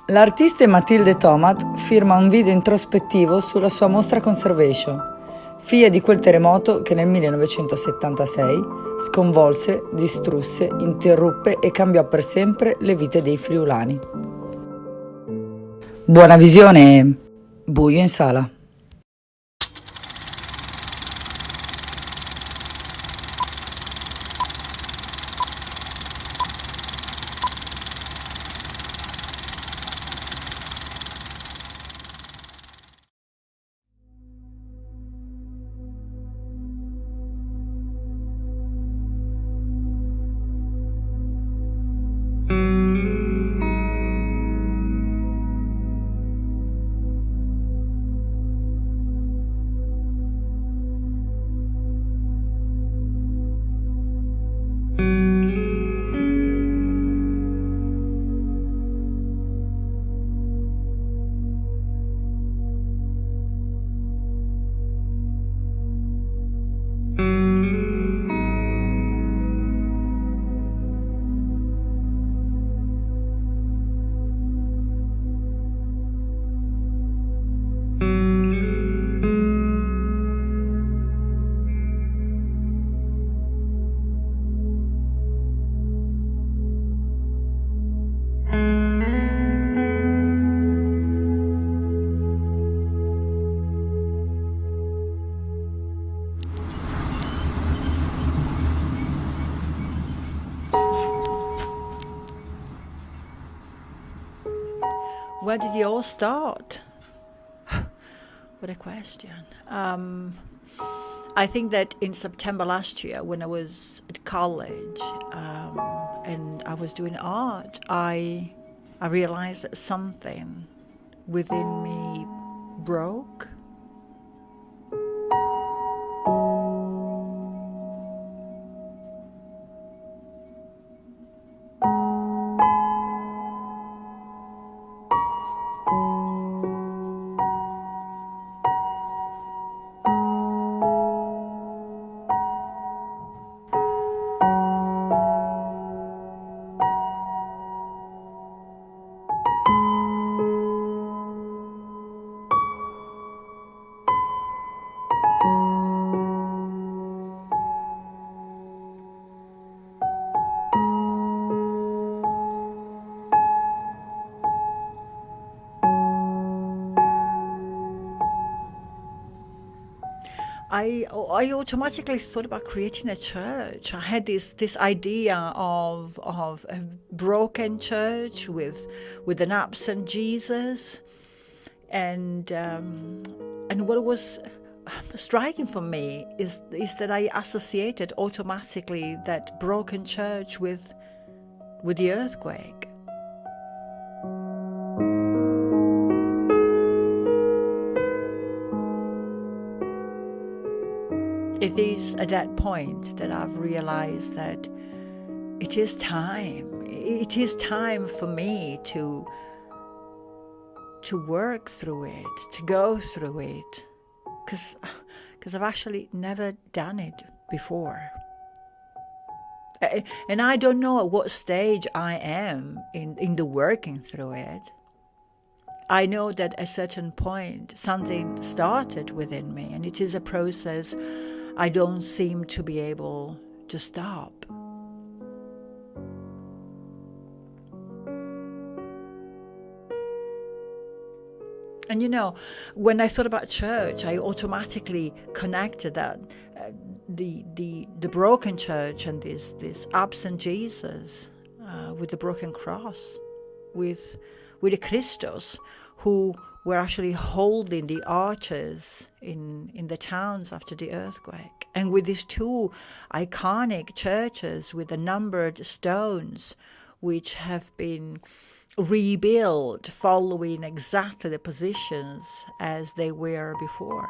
L'artista Matilde Tomat firma un video introspettivo sulla sua mostra Conservation, figlia di quel terremoto che nel 1976 sconvolse, distrusse, interruppe e cambiò per sempre le vite dei friulani. Buona visione e buio in sala. Where did it all start? What a question. I think that in September last year, when I was at college and I was doing art, I realized that something within me broke. I automatically thought about creating a church. I had this idea of a broken church with an absent Jesus, and what was striking for me is that I associated automatically that broken church with the earthquake. It is at that point that I've realized that it is time. It is time for me to work through it, to go through it, because I've actually never done it before. And I don't know at what stage I am in the working through it. I know that at a certain point something started within me, and it is a process I don't seem to be able to stop. And you know, when I thought about church, I automatically connected that the broken church and this absent Jesus with the broken cross, with a Christos who were actually holding the arches in the towns after the earthquake, and with these two iconic churches with the numbered stones which have been rebuilt following exactly the positions as they were before.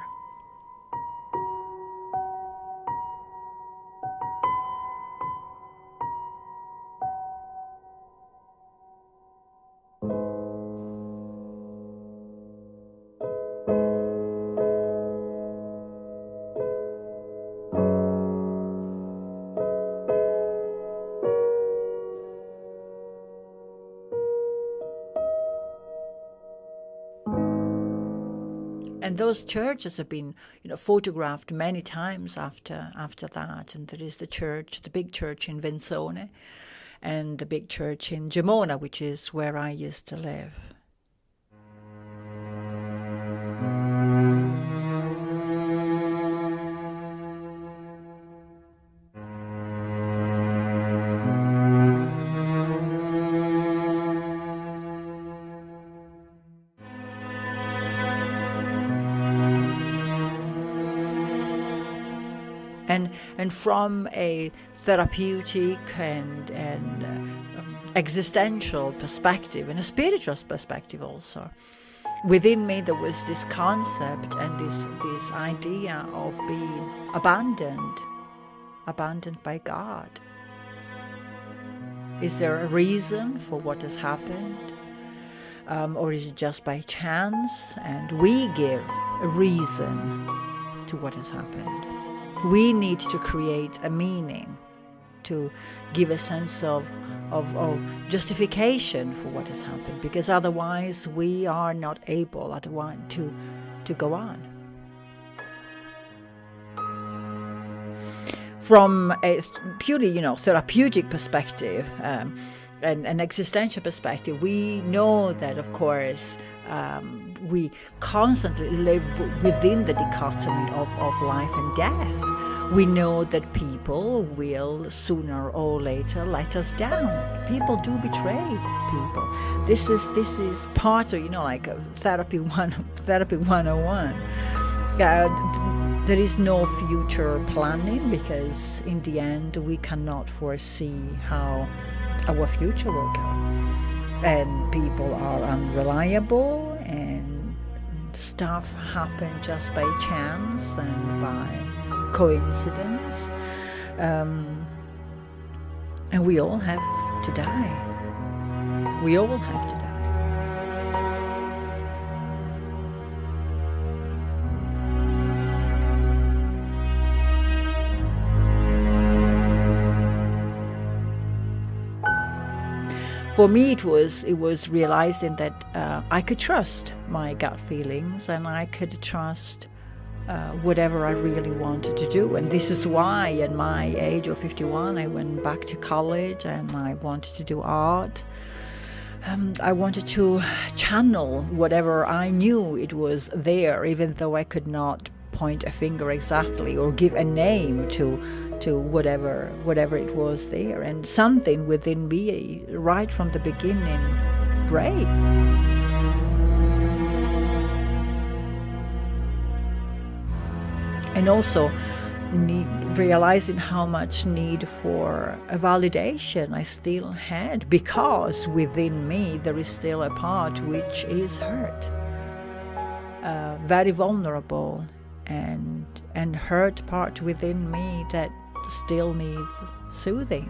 And those churches have been, photographed many times after that. And there is the big church in Visione, and the big church in Buona, which is where I used to live. And from a therapeutic and existential perspective, and a spiritual perspective also, within me there was this concept and this idea of being abandoned by God. Is there a reason for what has happened? Or is it just by chance? And we give a reason to what has happened. We need to create a meaning, to give a sense of justification for what has happened, because otherwise we are not able to go on. From a purely, therapeutic perspective, an existential perspective, we know that, of course, we constantly live within the dichotomy of life and death. We know that people will sooner or later let us down. People do betray people. This is part of, like therapy 101. There is no future planning, because in the end we cannot foresee how our future will go. And people are unreliable, and stuff happens just by chance and by coincidence. And we all have to die. We all have to die. For me, it was realizing that I could trust my gut feelings, and I could trust whatever I really wanted to do. And this is why at my age of 51 I went back to college, and I wanted to do art. I wanted to channel whatever I knew it was there, even though I could not point a finger exactly or give a name to whatever it was there. And something within me right from the beginning break. And also realizing how much need for a validation I still had, because within me there is still a part which is hurt, very vulnerable, and hurt part within me that still needs soothing.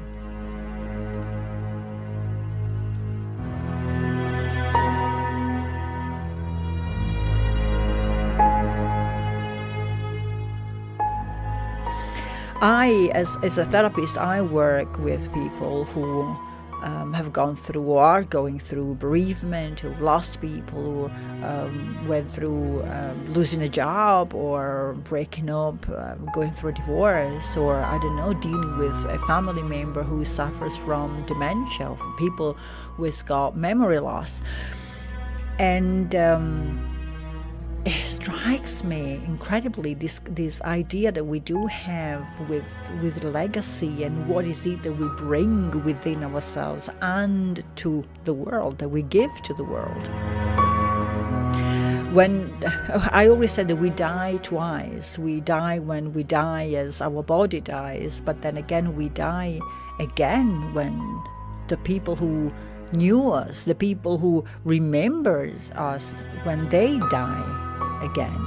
As a therapist, I work with people who have gone through or are going through bereavement, who've lost people, who went through losing a job or breaking up, going through a divorce, or, I don't know, dealing with a family member who suffers from dementia, people who's got memory loss. And it strikes me incredibly, this idea that we do have with legacy, and what is it that we bring within ourselves and to the world, that we give to the world. When I always said that we die twice. We die when we die as our body dies, but then again we die again when the people who knew us, the people who remembered us, when they die again.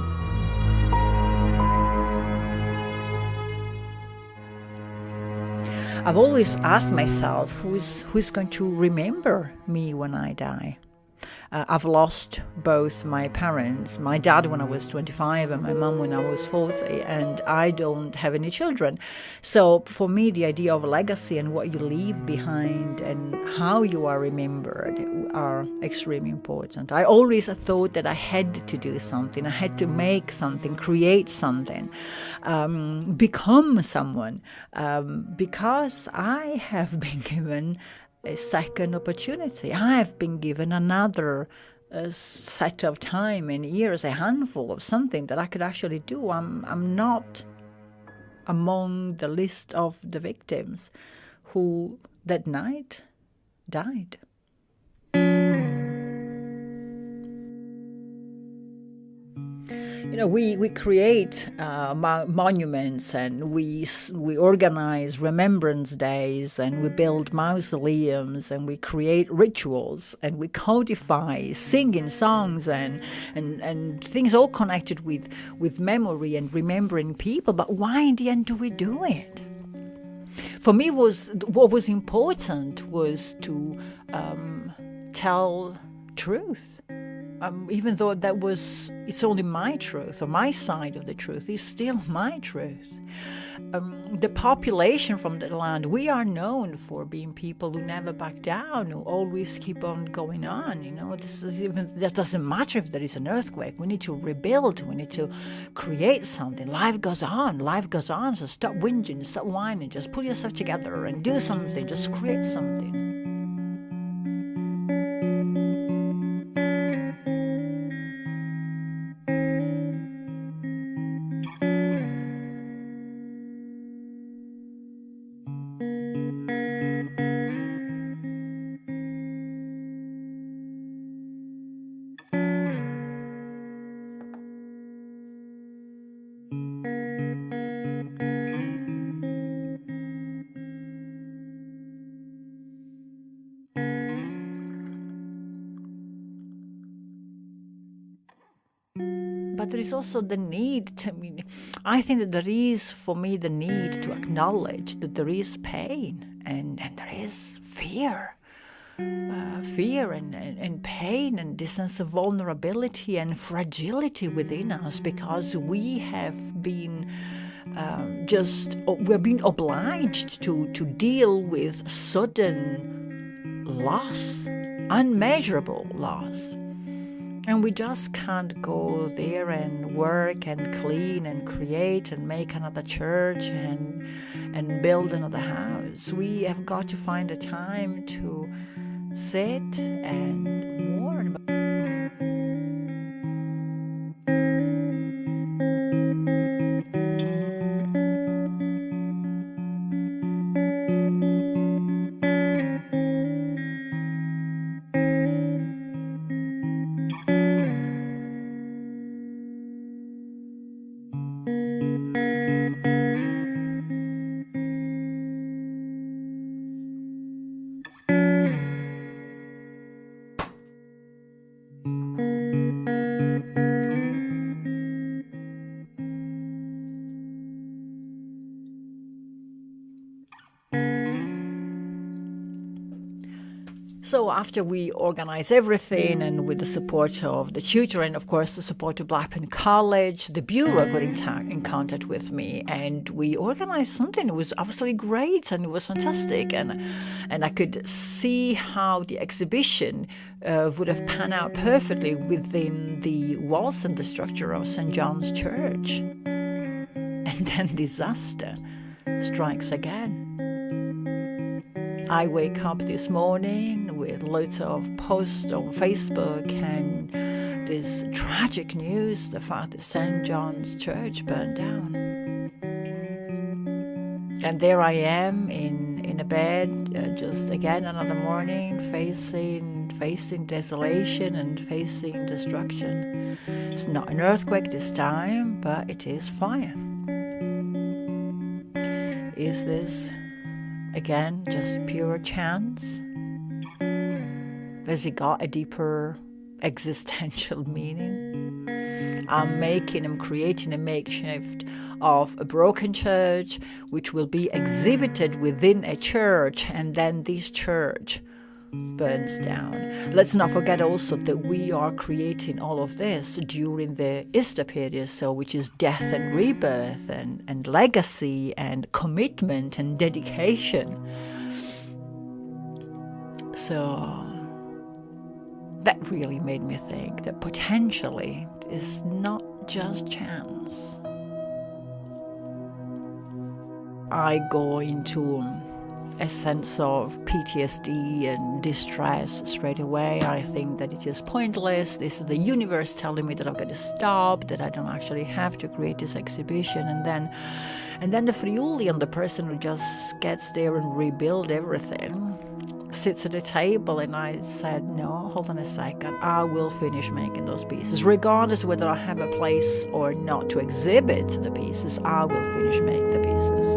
I've always asked myself, who's going to remember me when I die? I've lost both my parents, my dad when I was 25 and my mum when I was 40, and I don't have any children. So for me, the idea of legacy and what you leave behind and how you are remembered are extremely important. I always thought that I had to do something, I had to make something, create something, become someone, because I have been given a second opportunity. I have been given another set of time and years, a handful of something that I could actually do. I'm not among the list of the victims who that night died. We create monuments, and we organize remembrance days, and we build mausoleums, and we create rituals, and we codify singing songs and things all connected with memory and remembering people. But why in the end do we do it? For me, what was important was to tell truth. Even though it's only my truth, or my side of the truth, it's still my truth. The population from the land, we are known for being people who never back down, who always keep on going on. That doesn't matter if there is an earthquake. We need to rebuild. We need to create something. Life goes on. So stop whinging, stop whining. Just pull yourself together and do something. Just create something. But there is also the need I think that there is, for me, the need to acknowledge that there is pain and there is fear. Fear and pain and this sense of vulnerability and fragility within us, because we have been we're being obliged to deal with sudden loss, unmeasurable loss. And we just can't go there and work and clean and create and make another church and build another house. We have got to find a time to sit and mourn. So after we organize everything, and with the support of the tutor and, of course, the support of Blackburn College, the Bureau got in contact with me, and we organized something. It was absolutely great, and it was fantastic. And I could see how the exhibition would have panned out perfectly within the walls and the structure of St. John's Church. And then disaster strikes again. I wake up this morning with loads of posts on Facebook and this tragic news, the fact that St. John's Church burned down. And there I am in a bed, just again another morning, facing desolation and facing destruction. It's not an earthquake this time, but it is fire. Is this again just pure chance? Has it got a deeper existential meaning? I'm creating a makeshift of a broken church, which will be exhibited within a church, and then this church burns down. Let's not forget also that we are creating all of this during the Easter period, so which is death and rebirth and legacy and commitment and dedication. So that really made me think that potentially it's not just chance. I go into a sense of PTSD and distress straight away. I think that it is pointless. This is the universe telling me that I've got to stop, that I don't actually have to create this exhibition. And then the Friulian, the person who just gets there and rebuild everything, sits at a table, and I said, no, hold on a second, I will finish making those pieces. Regardless whether I have a place or not to exhibit the pieces, I will finish making the pieces.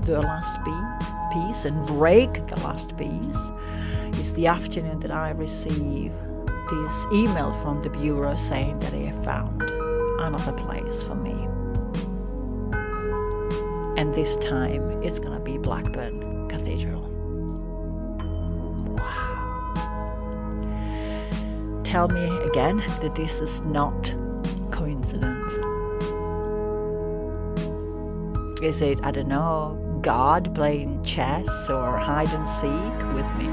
The last piece and break the last piece is the afternoon that I receive this email from the bureau saying that they have found another place for me, and this time it's gonna be Blackburn Cathedral. Wow. Tell me again that this is not coincidence. Is it, I don't know, God playing chess or hide and seek with me?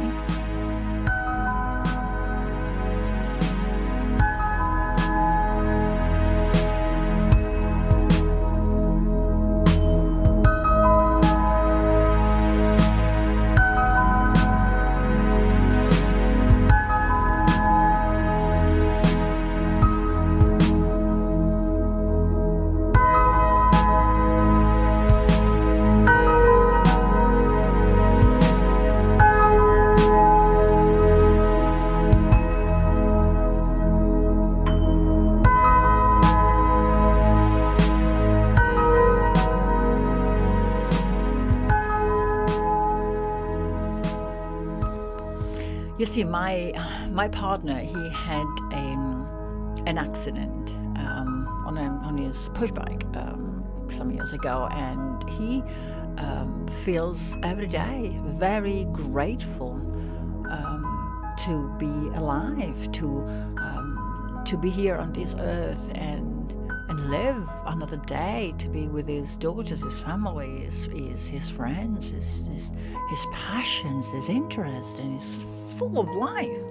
You see, my partner, he had an accident on his push bike some years ago, and he feels every day very grateful to be alive, to be here on this earth and live another day, to be with his daughters, his family, his friends, his passions, his interests, and he's full of life.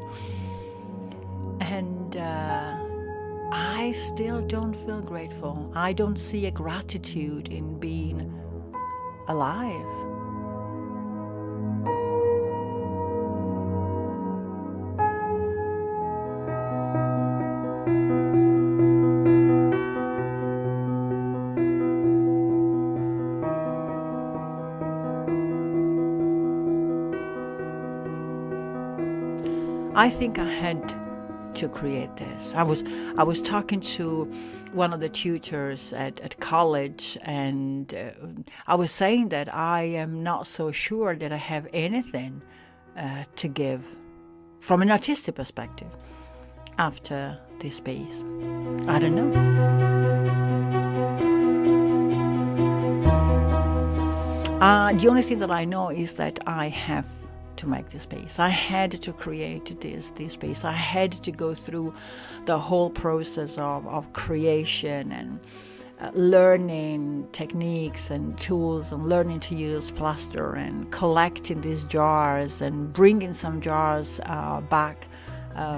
And I still don't feel grateful. I don't see a gratitude in being alive. I think I had to create this. I was talking to one of the tutors at college, and I was saying that I am not so sure that I have anything to give from an artistic perspective after this piece. I don't know. The only thing that I know is that I have to make this piece. I had to create this piece. I had to go through the whole process of creation and learning techniques and tools and learning to use plaster and collecting these jars and bringing some jars back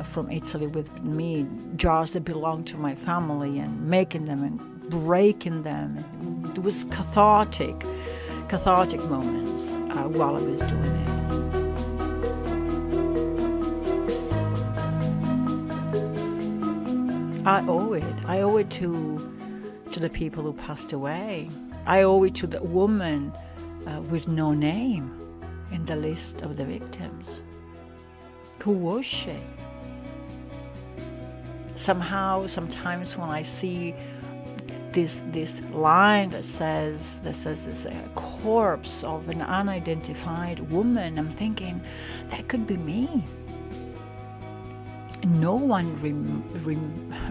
from Italy with me, jars that belong to my family, and making them and breaking them. It was cathartic moments while I was doing it. I owe it to the people who passed away. I owe it to the woman with no name in the list of the victims. Who was she? Somehow, sometimes when I see this line that says this corpse of an unidentified woman, I'm thinking that could be me. No one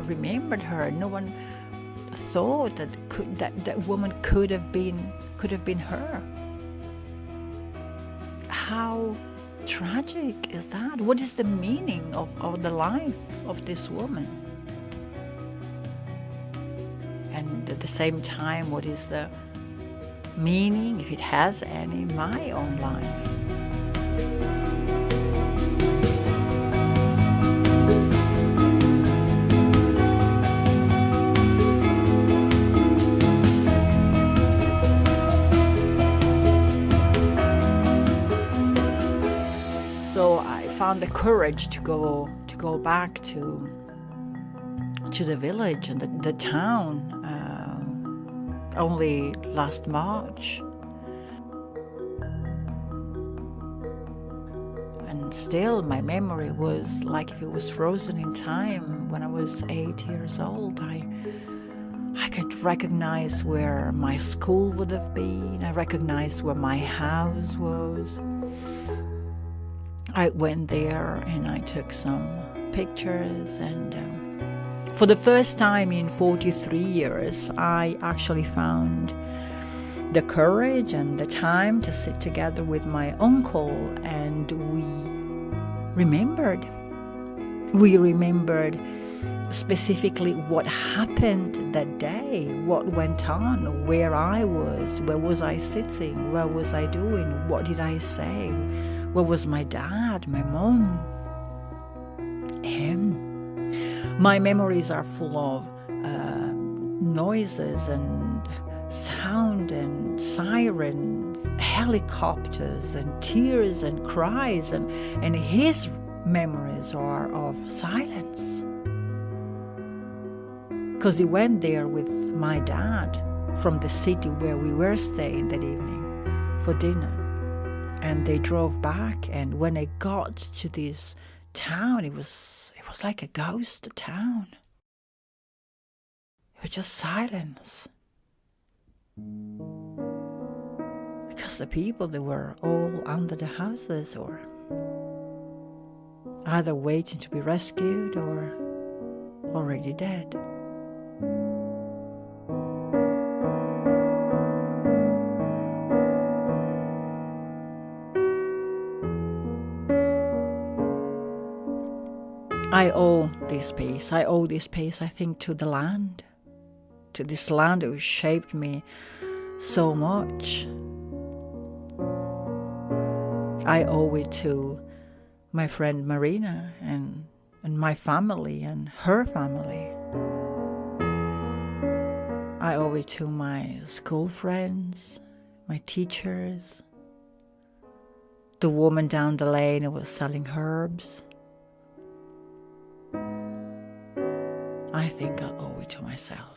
remembered her. No one thought that woman could have been her. How tragic is that? What is the meaning of the life of this woman? And at the same time, what is the meaning, if it has any, in my own life? So I found the courage to go back to the village and the town only last March. And still my memory was like if it was frozen in time. When I was 8 years old, I could recognize where my school would have been. I recognized where my house was. I went there and I took some pictures, and for the first time in 43 years, I actually found the courage and the time to sit together with my uncle, and we remembered specifically what happened that day, what went on, where I was, where was I sitting, what was I doing, what did I say, where was my dad, my mom, him. My memories are full of noises and sound and sirens, helicopters and tears and cries, and his memories are of silence. Because he went there with my dad from the city where we were staying that evening for dinner. And they drove back, and when they got to this town, it was like a ghost town. It was just silence. Because the people, they were all under the houses, or either waiting to be rescued or already dead. I owe this piece, I think, to the land, to this land who shaped me so much. I owe it to my friend Marina and my family and her family. I owe it to my school friends, my teachers, the woman down the lane who was selling herbs. I think I owe it to myself.